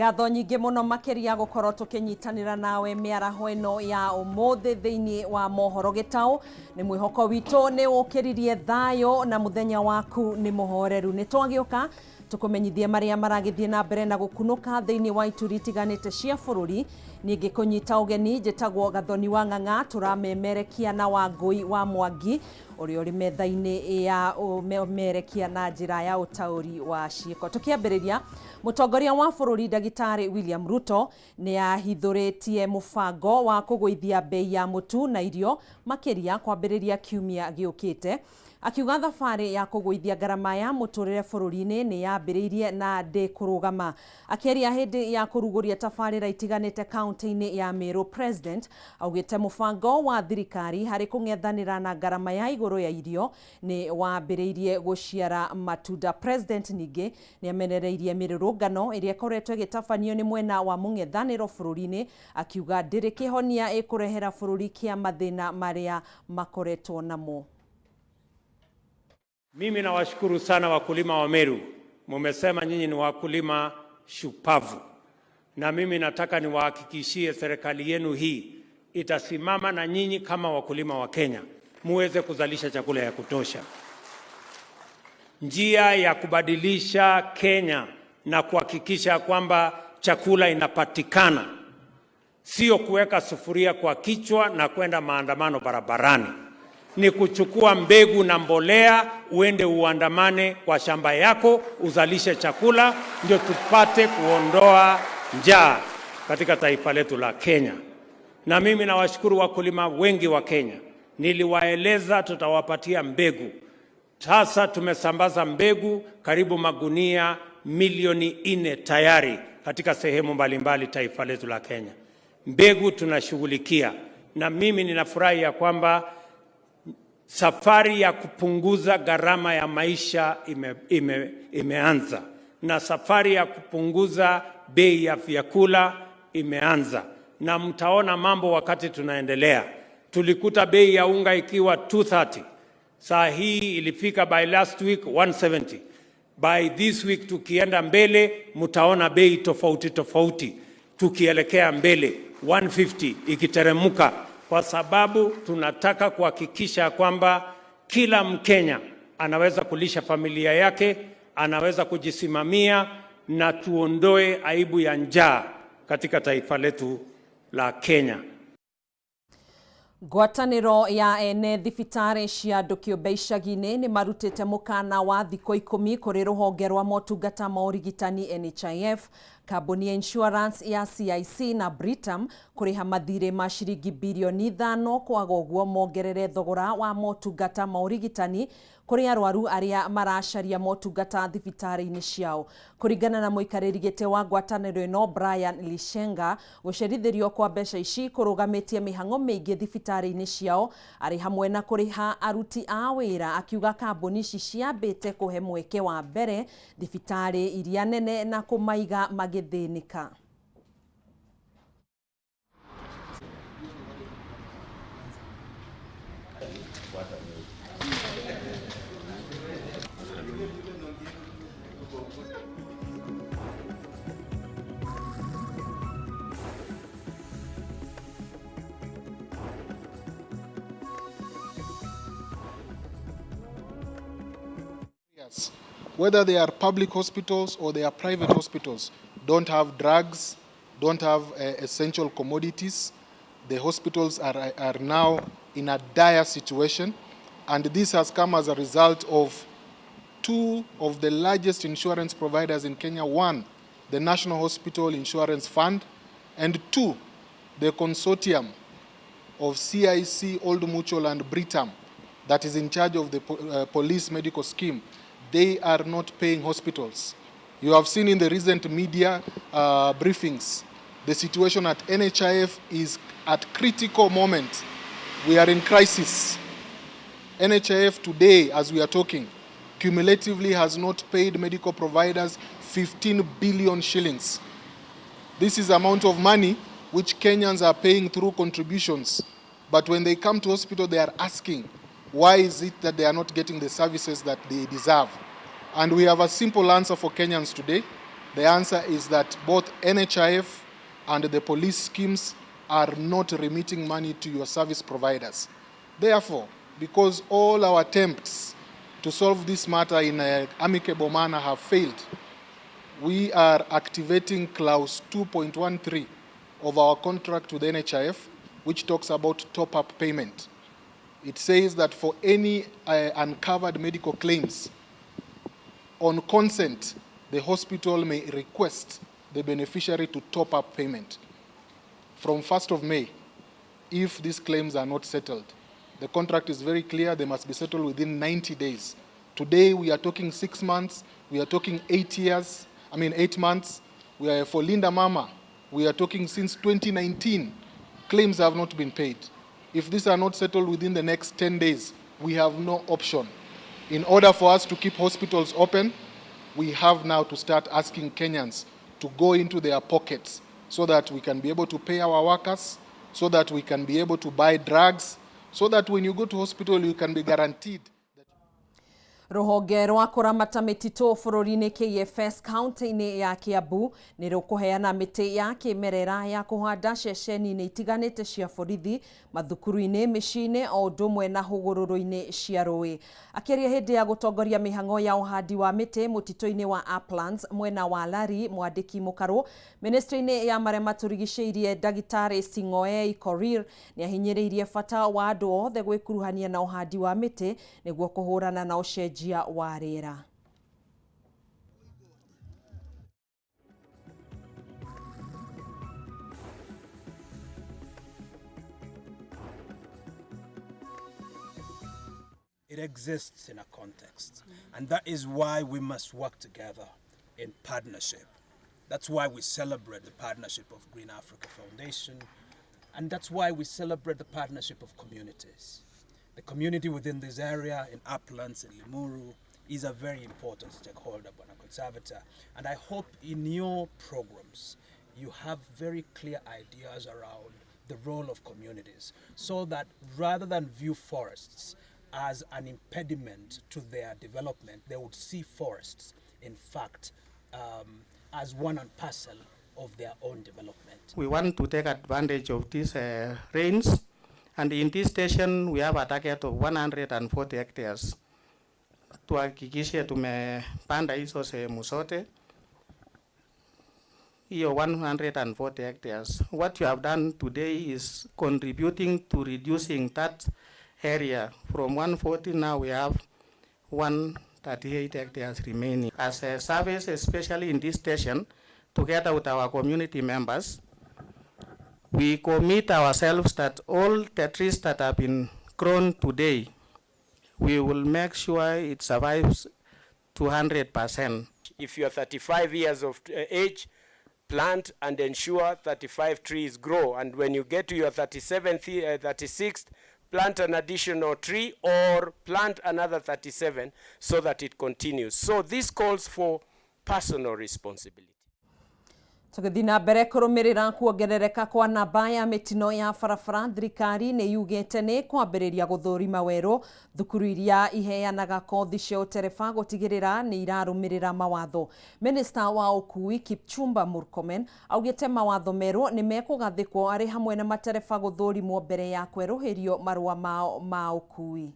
ngatho nyingĩ mũno makĩria gũkorwo tũkĩnyitanĩra nawe mĩaraho ĩno ya ũmũthĩ thĩinĩ wa Mohoro Gitau. Nĩ mwĩhoko witũ nĩ ũkĩririe thayũ na mũthenya waku nĩ mũhoreru. Nĩ twagĩũka tũkũmenyithie marĩa maragĩthiĩ na mbere na gũkunũka thĩinĩ wa ituri itiganĩte cia bũrũri. Ningĩ kũnyita ũgeni njĩtagwo Gathoni wa Ng'ang'a, tũramemerekia na Wangui wa Mwangi ũrĩa ũrĩ metha-inĩ ya ũmerekia na njĩra ya ũtaũri wa ciĩko. Tũkĩambĩrĩria, mũtongoria wa bũrũri Ndagĩtarĩ William Ruto nĩ ahithũrĩtie mũbango wa kũgũithia bei ya mũtu na irio makĩria kwambĩrĩria kiumia gĩũkĩte. Akiuga thabarĩ ya kũgũithia ngarama ya mũtũrĩre bũrũri-inĩ nĩ yambĩrĩirie na ndĩkũrũgama. Akĩaria hĩndĩ ya kũrugũria tabarĩra itiganĩte kaunti-inĩ ya Meru, President augĩte mũbango wa thirikari harĩ kũng'ethanĩra na ngarama ya igũrũ ya irio nĩ wambĩrĩirie gũciara matunda. President ningĩ nĩ amenereirie mĩrũrũngano ĩrĩa ĩkoretwo ĩgĩtabanio nĩ mwena wa mũng'ethanĩro bũrũri-inĩ, akiuga ndĩrĩ kĩhonia ĩkũrehera bũrũri kĩa mathĩna marĩa makoretwo namo. Mimi nawashukuru sana wakulima wa Meru. Mumesema nyinyi ni wakulima shupavu. Na mimi nataka niwahakikishie serikali yenu hii itasimama na nyinyi kama wakulima wa Kenya, muweze kuzalisha chakula ya kutosha. Njia ya kubadilisha Kenya na kuhakikisha kwamba chakula inapatikana sio kuweka sufuria kwa kichwa na kwenda maandamano barabarani. Ni kuchukua mbegu na mbolea, uende uandamane kwa shamba yako, uzalishe chakula, ndio tupate kuondoa njaa katika taifa letu la Kenya. Na mimi nawashukuru wakulima wengi wa Kenya. Niliwaeleza tutawapatia mbegu. Sasa tumesambaza mbegu karibu magunia milioni 4 tayari katika sehemu mbalimbali taifa letu la Kenya. Mbegu tunashughulikia, na mimi ninafurahi ya kwamba safari ya kupunguza gharama ya maisha imeanza, na safari ya kupunguza bei ya vyakula imeanza, na mtaona mambo wakati tunaendelea. Tulikuta bei ya unga ikiwa 230, saa hii ilifika by last week 170. By this week tukienda mbele mtaona bei tofauti tofauti tukielekea mbele, 150 ikiteremuka, kwa sababu tunataka kuhakikisha kwamba kila Mkenya anaweza kulisha familia yake, anaweza kujisimamia, na tuondoe aibu ya njaa katika taifa letu la Kenya. Ngwatanĩro ya ene thibitarĩ cia andũ kĩũmbe icagi-inĩ nĩ marutĩte mũkana wa thikũ 10 kũrĩ rũhonge rwa motungata ma ũrigitani NHIF, kambuni ya insurance ya CIC na Britam kũrĩha mathirĩ ma ciringi bilioni 5 kwaga ũguo mongerere thogora wa motungata ma ũrigitani kũrĩ arwaru arĩa maracaria motungata thibitarĩ-inĩ ciao. Kũringana na mũikarĩri gĩtĩ wa ngwatanĩro ĩno Brian Lishenga, gũcerithĩrio kwa mbeca ici kũrũgamĩtie mĩhang'o mĩingĩ thibitarĩ-inĩ ciao arĩ hamwe na kũrĩha aruti a wĩra, akiuga kambuni ici ciambĩte kũhe mweke wa mbere thibitarĩ iria nene na kũmaiga magĩthĩnĩka. Whether they are public hospitals or they are private hospitals, don't have drugs, don't have essential commodities. The hospitals are now in a dire situation, and this has come as a result of two of the largest insurance providers in Kenya. One, the National Hospital Insurance Fund, and two, the consortium of CIC, Old Mutual and Britam that is in charge of the police medical scheme. They are not paying hospitals. You have seen in the recent media briefings, the situation at NHIF is at critical moment. We are in crisis. NHIF today, as we are talking, cumulatively has not paid medical providers 15 billion shillings. This is the amount of money which Kenyans are paying through contributions. But when they come to hospital, they are asking, why is it that they are not getting the services that they deserve? And we have a simple answer for Kenyans today. The answer is that both NHIF and the police schemes are not remitting money to your service providers. Therefore, because all our attempts to solve this matter in an amicable manner have failed, we are activating clause 2.13 of our contract with NHIF, which talks about top-up payment. It says that for any uncovered medical claims, on consent, the hospital may request the beneficiary to top up payment. From 1st of May, if these claims are not settled, the contract is very clear, they must be settled within 90 days. Today, we are talking 6 months, we are talking 8 months. We are for Linda Mama, we are talking since 2019, claims have not been paid. If these are not settled within the next 10 days, we have no option. In order for us to keep hospitals open, we have now to start asking Kenyans to go into their pockets so that we can be able to pay our workers, so that we can be able to buy drugs, so that when you go to hospital, you can be guaranteed. Ruhonge rwa kuramata mititu bururi-ini KFS kaunti-ini ya Kiambu ni rukuheana miti ya kimerera ya kuhanda ceceni-ini itiganite cia borithi mathukuru-ini, micii-ini o ndumwe na hugururu-ini cia rui. Akiaria hindi ya gutongoria mihango ya uhandi wa miti mutitu-ini wa Uplands mwena wa Lari, mwandiki mukaru ministry-ini ya maria maturigiceirie Dagitari Singoei Korir ni ahinyiriirie bata wa andu othe gwikuruhania na uhandi wa miti niguo kuhurana na ucenjia wa rĩera. It exists in a context, and that is why we must work together in partnership. That's why we celebrate the partnership of Green Africa Foundation, and that's why we celebrate the partnership of communities. The community within this area, in Uplands and Limuru, is a very important stakeholder, Bwana Conservator. And I hope in your programs, you have very clear ideas around the role of communities, so that rather than view forests as an impediment to their development, they would see forests, in fact, as one and parcel of their own development. We want to take advantage of these rains. And in this station, we have a target of 140 hectares. Tuhakikishe tumepanda hizo sehemu zote. Hiyo 140 hectares. What you have done today is contributing to reducing that area. From 140 now we have 138 hectares remaining. As a service, especially in this station, together with our community members, we commit ourselves that all the trees that have been grown today, we will make sure it survives 200%. If you are 35 years of age, plant and ensure 35 trees grow. And when you get to your 37th, 36th, plant an additional tree or plant another 37 so that it continues. So this calls for personal responsibility. Tugithina mbere kurumirira kuongerereka kwa namba ya mitino ya barabara, thirikari ni yugite ni kwambiriria guthurima weru thukuru iria iheanaga kothi cia utereba gutigirira ni irarumirira mawatho. Minister wa ukui Kipchumba Murkomen augite mawatho meru ni mekugathikwo ari hamwe na matereba guthurimwo mbere ya kweruhirio marua mao ma ukui.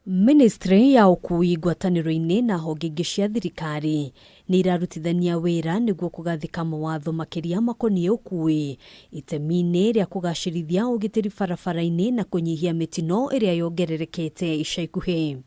Ministry ya ukui ngwataniro-ini na honge ingĩ cia thirikari ni irarutithania wĩra nĩguo kũgathĩka mawatho makĩria makoniĩ ũkui itemi-inĩ rĩa kũgacĩrithia ũgitĩri barabara-inĩ na kũnyihia mĩtino ĩrĩa yongererekete ica ikuhĩ.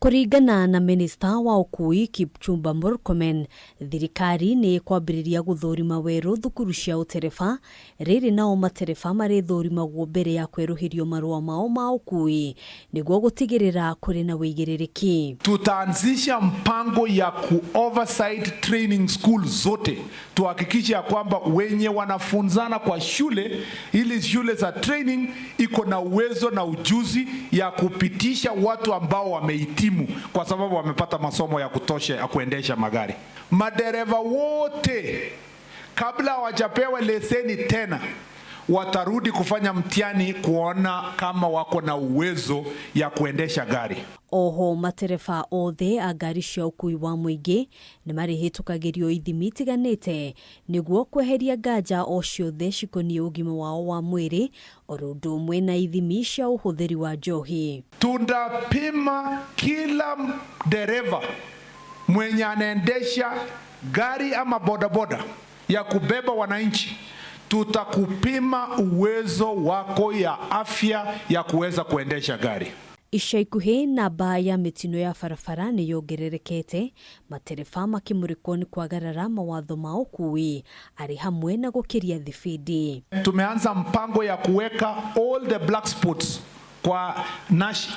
Kũringana na Minister wa ukui Kipchumba Murkomen, thirikari nĩ kwambĩrĩria gũthũrima werũ thukuru cia ũtereba, rĩrĩ nao matereba marĩthũrimagwo mbere ya kweruhirio marũa mao ma ukui nĩguo gũtigĩrĩra kũrĩ na wĩigĩrĩrĩki. Tutaanzisha mpango ya ku-oversight training school zote, tuhakikisha kwamba wenye wanafunzana kwa shule, ili shule za training iko na uwezo na ujuzi ya kupitisha watu ambao wamehitimu kwa sababu wamepata masomo ya kutosha ya kuendesha magari. Madereva wote kabla hawajapewa leseni tena watarudi kufanya mtihani kuona kama wako na uwezo ya kuendesha gari. Oho matereba othe a ngari cia ũkui wa mũingĩ nĩ marĩhĩtũkagĩrio ithimi itiganĩte nĩguo kweheria nganja o ciothe cikoniĩ ũgima wao wa mwĩrĩ oro ũndũ ũmwe na ithimi cia ũhũthĩri wa njohi. Tunapima kila dereva mwenye anaendesha gari ama bodaboda ya kubeba wananchi. Tutakupima uwezo wako ya afya ya kuweza kuendesha gari. Ica ikuhĩ namba ya mĩtino ya barabara nĩ yongererekete, matereba makĩmũrĩkwo nĩ kwagarara mawatho ma ũkui arĩ hamwe na gũkĩria thibindi. Tumeanza mpango ya kuweka all the black spots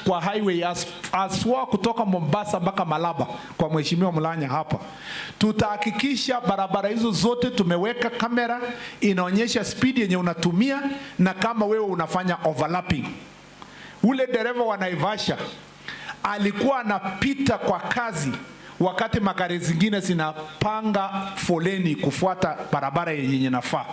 kwa highway aswa kutoka Mombasa mpaka Malaba kwa Mheshimiwa Mulanya hapa. Tutahakikisha barabara hizo zote tumeweka kamera inaonyesha speed yenye unatumia na kama wewe unafanya overlapping. Ule dereva wa Naivasha alikuwa anapita kwa kazi wakati magari zingine zinapanga foleni kufuata barabara yenye nafaa.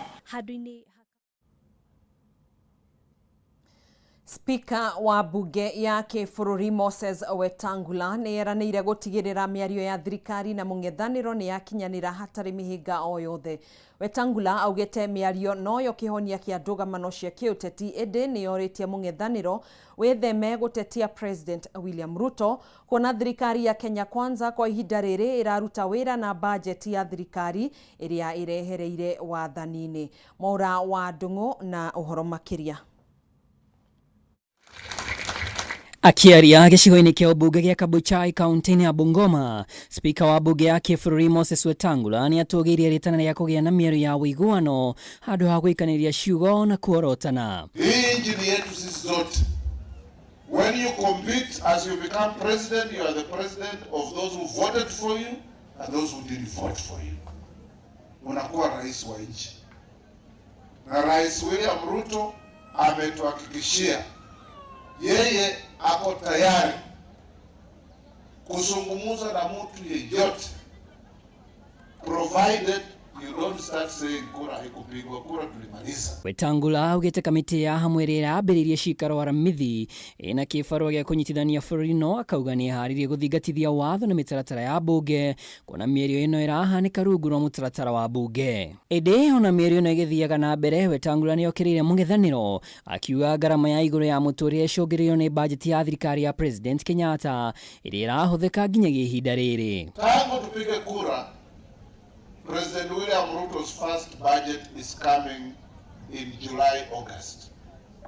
Spika wa bunge ya kĩbũrũri Moses Wetangula nĩ eranĩire gũtigĩrĩra mĩario ya thirikari na mũng'ethanĩro nĩ yakinyanĩra hatarĩ mĩhĩnga o yothe. Wetangula augĩte mĩario noyo kĩhonia kĩa ndũgamano cia kĩũteti ĩndĩ nĩ yorĩtie mũng'ethanĩro wĩtheme gũtetia President William Ruto kuona thirikari ya Kenya Kwanza kwa ihinda rĩrĩ ĩraruta wĩra na bajeti ya thirikari ĩrĩa ĩrehereire wathani-inĩ. Mwaura wa Ndung'u na ũhoro makĩria. Akiaria gĩcigo-inĩ kĩa ũmbunge gĩa Kabuchai kaunti-inĩ ya Bungoma, spika wa bunge ya kĩbũrũri Moses Wetangula nĩ atũgĩirie rĩtana rĩa kũgĩa na mĩario ya ũiguano handũ ha gũikanĩria ciugo na kuorotana. Hii nchi yetu sisi zote. When you compete as you become president, you are the president of those who voted for you and those who didn't vote for you. Unakuwa rais wa nchi. Na Rais William Ruto ametuhakikishia yeye ako tayari kuzungumza na mtu yeyote, provided you don't start saying kura haikupigwa, kura tulimaliza. Wetangula augĩte kamĩtĩ ya hamwe ĩrĩa yambĩrĩirie cikaro aramithi ĩna kĩbarũa gĩa kũnyitithania bũrũri no akauga nĩ ĩharĩirie gũthingatithia watho na mĩtaratara ya bunge kuona mĩario ĩno ĩrahanĩka rungu rwa mũtaratara wa bunge. Ĩndĩ ona mĩario ĩno ĩgĩthiaga na mbere, Wetangula nĩ okĩrĩire mũng'ethanĩro akiuga ngarama ya igũrũ ya mũtũrĩre ĩcũngĩrĩirio nĩ bajeti ya thirikari ya President Kenyatta ĩrĩa ĩrahũthĩka nginyagia ihinda rĩrĩ. Tangu tupige kura, President William Ruto's first budget is coming in July, August.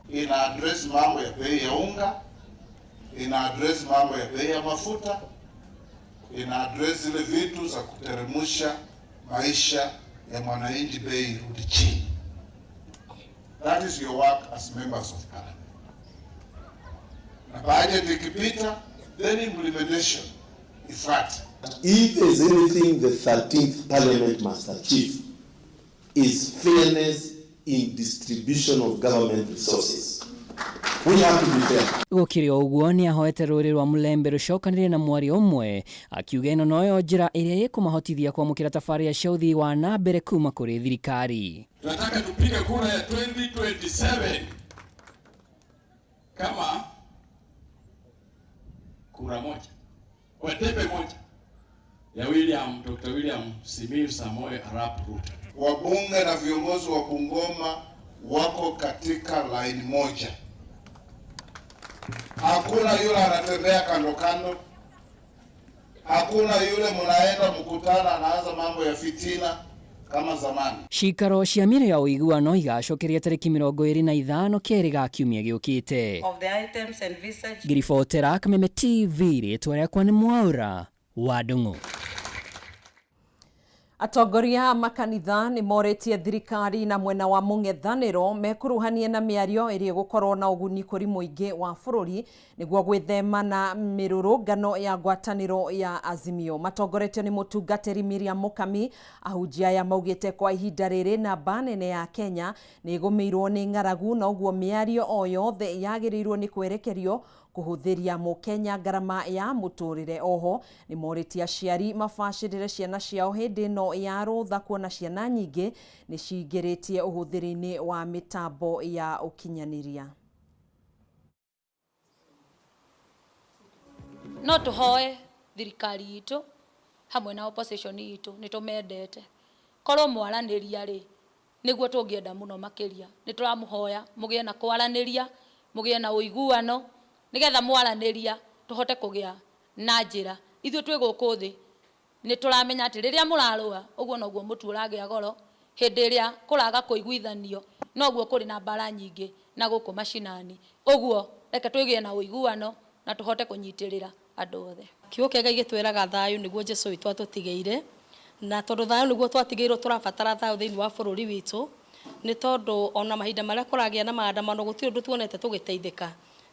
Ina address mambo ya bei ya unga, ina address mambo ya bei ya mafuta, ina address zile vitu za kuteremsha maisha ya mwananchi, bei irudi chini. That is your work as members of parliament. Na budget ikipita, then implementation ifuate. If there's anything the 13th Parliament must achieve is fairness in distribution of government resources. We have to be fair. Gũkĩrĩ ũguo nĩ ahoete rũrĩrĩ rwa Mũlembe rũcokanĩrĩre na mwario ũmwe akiuga ĩno noyo njĩra ĩrĩa ĩkũmahotithia kwamũkĩra tabarĩra cia ũthii wa na mbere kuma kũrĩ thirikari. Tunataka tupige kura ya 2027 kama kura moja, kwa debe moja ya Dr. William Simiyu Samoei Arap Ruto. Wabunge na viongozi wa Bungoma wako katika line moja. Hakuna yule anatembea kando kando. Hakuna yule mnaenda mkutana anaanza mambo ya fitina kama zamani. Cikaro cia mĩario ya ũiguano igacokeria tarĩki 25 kerĩ ga kiumia gĩũkĩte. Ngiribotera Kameme TV rĩtwa rĩakwa nĩ Mwaura wa Ndung'u. Atongoria makanitha nĩ morĩtie thirikari na mwena wa mũng'ethanĩro mekuruhanie na mĩario ĩrĩa gũkorwo na ũguni kũrĩ mũingĩ wa bũrũri nĩguo gwĩthema na mĩrũrũngano ya ngwatanĩro ya Azimio. Matongoretio nĩ mũtungatĩri Miriam Mũkami, ahunjia aya maugĩte kwa ihinda rĩrĩ namba nene ya Kenya nĩ ĩgũmĩirwo nĩ ng'aragu na ũguo mĩario o yothe yagĩrĩirwo nĩ kwerekerio kuhuthiria mukenya ngarama ya muturire. Oho ni morĩtie aciari mabacĩrĩre ciana ciao hĩndĩ ĩno ya rũtha, kuona ciana nyingĩ nĩ cingĩrĩtie ũhũthĩri-inĩ wa mĩtambo ya ũkinyanĩria. No tuhoe thirikari itu hamwe na opposition itu nitumendete korwo mwaraniria ri niguo tungienda muno makiria nituramuhoya mugie na kwaraniria mugie na uiguano nigetha mwaraniria tuhote kugia na njira ithuĩ twĩ gũkũ thĩ nituramenya ati riria murarũa uguo noguo mutu uragia goro hĩndĩ ĩrĩa kũraga kũiguithanio noguo kũrĩ na mbara nyingĩ na gũkũ mashinani. Uguo reke twĩgie na uiguano na tuhote kunyitirira andu othe. Kiugo kĩega gĩtwĩraga thayũ nĩguo Jesũ witũ atũtigĩire, na tondũ thayũ nĩguo twatigĩirwo tũrabatara thayũ thĩinĩ wa bũrũri witũ, nĩ tondũ ona mahinda marĩa kũragĩa na maandamano gũtirĩ ũndũ tuonete tũgĩteithĩka.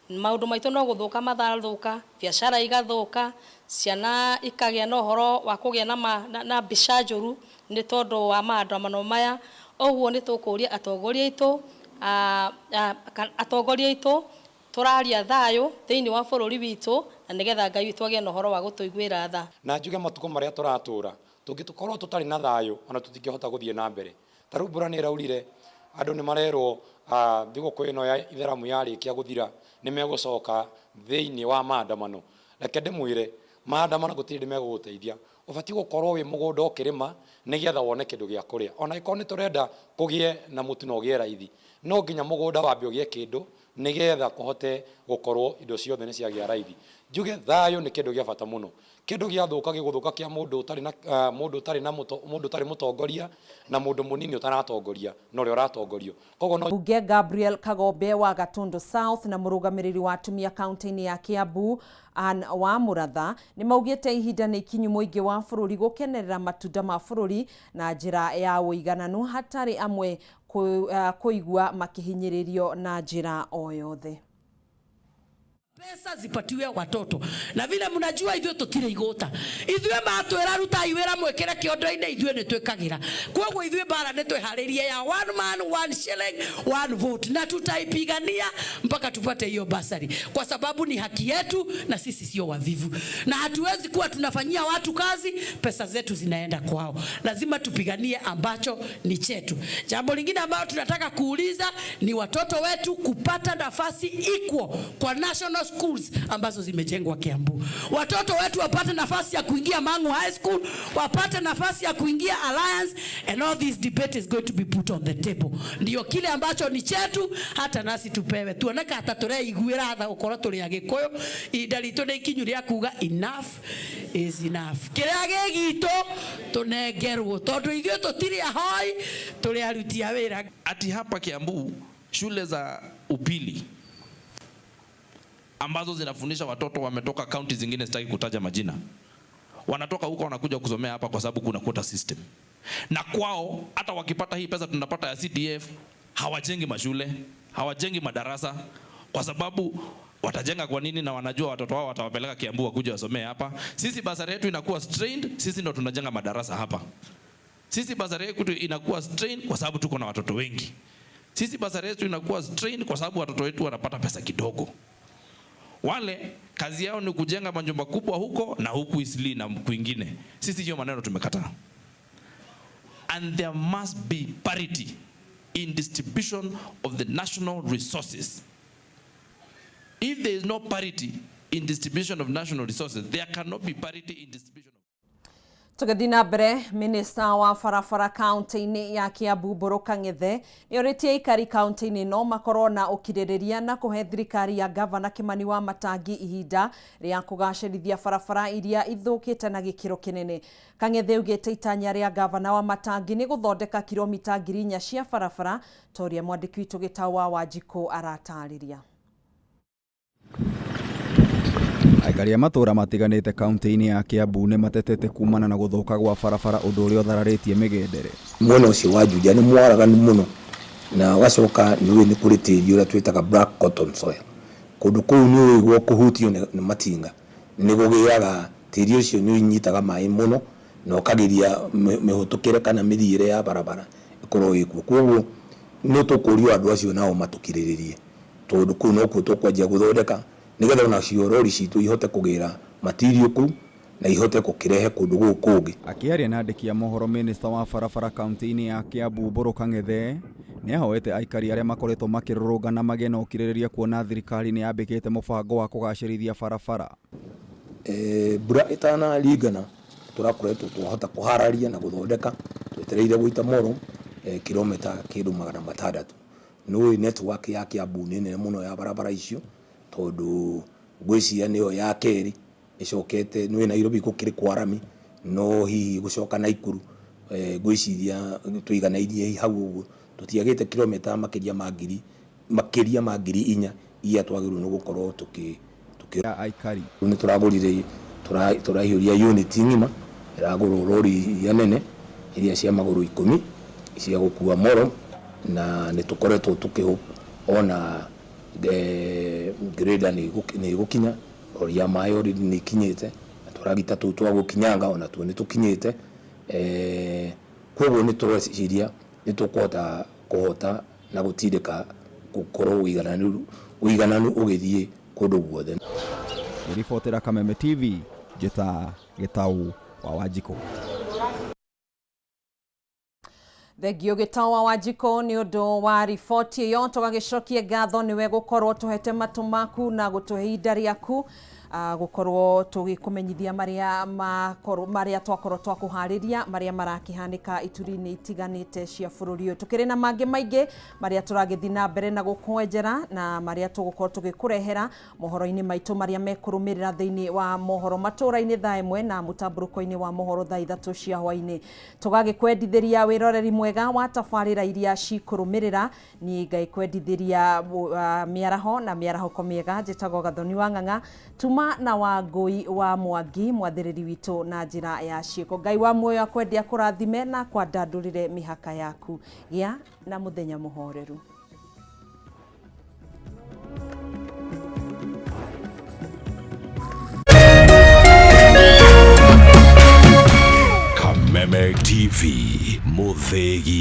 Maũndũ maitũ no gũthũka mathathũka, biacara igathũka, ciana ikagĩa na ũhoro wa kũgĩa na mbica njũru nĩ tondũ wa maandamano maya. Ũguo nĩ tũkũria atongoria aitũ tũraria thayũ thĩinĩ wa bũrũri witũ, na nĩgetha Ngai witũ agĩe na ũhoro wa gũtũiguĩra tha. Na njuge matukũ marĩa tũratũra tũngĩkorwo tũtarĩ na thayũ ona tũtingĩhota gũthiĩ na mbere. Ta rĩu mbura nĩ ĩraurire, andũ nĩ marerwo thigũkũ ĩno ya itheramu yarĩkia gũthira nĩ megũcoka thĩinĩ wa maandamano. Reke ndĩmwĩre maandamano gũtirĩ ndĩ megũgũteithia. Ũbatiĩ gũkorwo wĩ mũgũnda ũkĩrĩma nĩgetha wone kĩndũ gĩa kũrĩa. Ona ĩkorwo nĩ tũrenda kũgĩe na mũtu na ũgĩe raithi, no nginya mũgũnda wambe ũgĩe kĩndũ nĩgetha kũhote gũkorwo indo ciothe nĩ ciagĩa raithi. Njuge thayũ nĩ kĩndũ gĩa bata mũno. Kĩndũ gĩathũka gĩgũthũka kĩa mũndũ ũtarĩ mũtongoria na mũndũ mũnini ũtaratongoria na ũrĩa ũratongorio. Bunge Gabriel Kagombe wa Gatundu South na mũrũgamĩrĩri wa atumia kaunti-inĩ ya Kiambu Ann wa Muratha nĩ maugĩte ihinda nĩ ikinyu mũingĩ wa bũrũri gũkenerera matunda ma bũrũri na njĩra ya ũigananu hatarĩ amwe kuigua makihinyĩrĩrio na njĩra o yothe. Pesa zipatiwe watoto. Na vile mnajua ithuĩ tũtirĩ igũta. Ithuĩ matwĩra rutai wĩra mwĩkĩre kĩondo-inĩ ithuĩ nĩ twĩkagĩra. Kwoguo ithuĩ bara nĩ twĩharĩrie ya one man one shilling one vote, na tutaipigania mpaka tupate hiyo basari, kwa sababu ni haki yetu na sisi sio wavivu, na hatuwezi kuwa tunafanyia watu kazi pesa zetu zinaenda kwao. Lazima tupiganie ambacho ni chetu. Jambo lingine ambalo tunataka kuuliza ni watoto wetu kupata nafasi equal kwa national schools ambazo zimejengwa Kiambu. Watoto wetu wapate nafasi ya kuingia Mangu High School, wapate nafasi ya kuingia Alliance, and all this debate is going to be put on the table. Ndio kile ambacho ni chetu hata nasi tupewe. Tuoneka hata tũre iguĩra tha gũkorwo tũrĩ Agĩkũyũ. Ihinda ritũ nĩ ikinyu rĩa kuga enough is enough. Kĩrĩa gĩgitũ tũnengerwo tondũ ithuĩ tũtirĩ ahoi, tũrĩ aruti a wĩra. Ati hapa Kiambu shule za upili ambazo zinafundisha watoto wametoka kaunti zingine, sitaki kutaja majina, wanatoka huko wanakuja kusomea hapa kwa sababu kuna quota system. Na kwao hata wakipata hii pesa tunapata ya CDF, hawajengi mashule, hawajengi madarasa, kwa sababu watajenga kwa nini na wanajua watoto wao watawapeleka Kiambu wakuja wasomee hapa. Sisi basari yetu inakuwa strained, sisi ndo tunajenga madarasa hapa. Sisi basari yetu inakuwa strained kwa sababu tuko na watoto wengi. Sisi basari yetu inakuwa strained kwa sababu watoto wetu wanapata pesa kidogo. Wale kazi yao ni kujenga majumba kubwa huko na huku Isli na kwingine. Sisi hiyo maneno tumekataa. And there must be parity in distribution of the national resources. If there is no parity in distribution of national resources, there cannot be parity in distribution. Tũgĩthiĩ na mbere, Minister wa barabara kaunti-inĩ ya Kiambu Mbũrũ Kang'ethe nĩ orĩtie aikari kaunti-inĩ no makorwo na ũkirĩrĩria na kũhe thirikari ya Gavana Kimani wa Matangi ihinda rĩa kũgacĩrithia barabara iria ithũkĩte na gĩkĩro kĩnene. Kang'ethe augĩte itanya rĩa Gavana wa Matangi nĩ gũthondeka kilomita 4,000 cia barabara, toria mwandĩki witũ Gitau wa Wanjikũ aratarĩria. Aikari a matũra matiganĩte kaunti-inĩ ya Kiambu nĩ matetete kumana na gũthũka gwa barabara, ũndũ ũrĩa ũthararĩtie mĩgendere. Mwena ũcio wa Juja nĩ mwaraganu mũno na wacoka nĩ kũrĩ tĩri ũrĩa twĩtaga black cotton soil. Kũndũ kũu nĩ ũigwo kũhutio nĩ matinga, nĩ gũgĩaga tĩri ũcio nĩ ũnyitaga maĩ mũno na ũkagĩria mĩhũtũkĩre kana mĩthiĩre ya barabara ĩkorwo ĩkuo. Kwoguo nĩ tũkũrio andũ acio nao matũkirĩrĩrie, tondũ kũu no kuo tũkwanjia gũthondeka nigetha ona ciorori citu ihote kugira material ku na ihote kukirehe kundu gukungi. Akiaria na andiki a mohoro, minista wa barabara kaunti-ini ya Kiambu Mohoro Gitau niahoete aikari aria makoretwo makirurungana magĩe na ũkirĩrĩria kuona thirikari ni yambĩkĩte mũbango wa kũgacĩrithia barabara. Mbura itanaringana turakoretwo twahota kuhararia na guthondeka twetereire guita moro kilomita kindu 600. Nũĩ network ya Kiambu nĩ nene mũno ya barabara icio tondu ngwĩciria nĩyo ya kerĩ icokete nũĩ Nairobi gũkĩrĩ kwarami no hihi gucoka Naikuru ngwĩciria tũiganairie hau ũguo tũtiagĩte kilomita makĩria ma ngiri 4 iria twagĩrĩirwo nĩ gũkorwo tukĩra aikari. Nĩ turagũrire tũraihũria unit ng'ima iragũrwo rori ya nene iria cia magũrũ 10 cia gũkua moro na nĩ tũkoretwo ona grader nĩ gũkinya rori ya maĩ nĩ ikinyĩte tũragita tũu twa gũkinyanga ona tuo nĩ tũkinyĩte koguo nĩ tũreciria nĩ tũkũhota kũhota na gũtindĩka gũkorwo ũigananu ũgĩthiĩ kũndũ guothe. Ribotera Kameme TV, Njeta Gitau wa Wanjikũ. Thengio Gitau wa Wanjikũ ni ũndũ wa riboti ĩyo. Tũgagĩcokia ngatho niwe gũkorwo tũhete matu maku na gũtũhe ihinda rĩaku gukorwo tugikumenyithia maria twakorwo twakuhariria maria marakihanika ituri-ini itiganite cia bururi uyu. Tukiri na mangi maingi maria turagithi na mbere na gukwenjera na maria tugukorwo tugikurehera mohoro-ini maitu maria mekurumirira thiini wa mohoro matura-ini thaa 1 na mutamburuko-ini wa mohoro thaa 3 cia hwaini. Tugagikwendithiria wiroreri mwega wa tabarira iria cikurumirira ni ngaikwendithiria miaraho na miarahoko miega. Njitagwo Gathoni wa Ng'ang'a Tuma na Wangui wa Mwangi mwathiriri witu na njira ya ciiko. Ngai wa muoyo akwendia kurathime na kwandandurire mihaka yaku. Gia na muthenya muhoreru. Kameme TV Muthegi.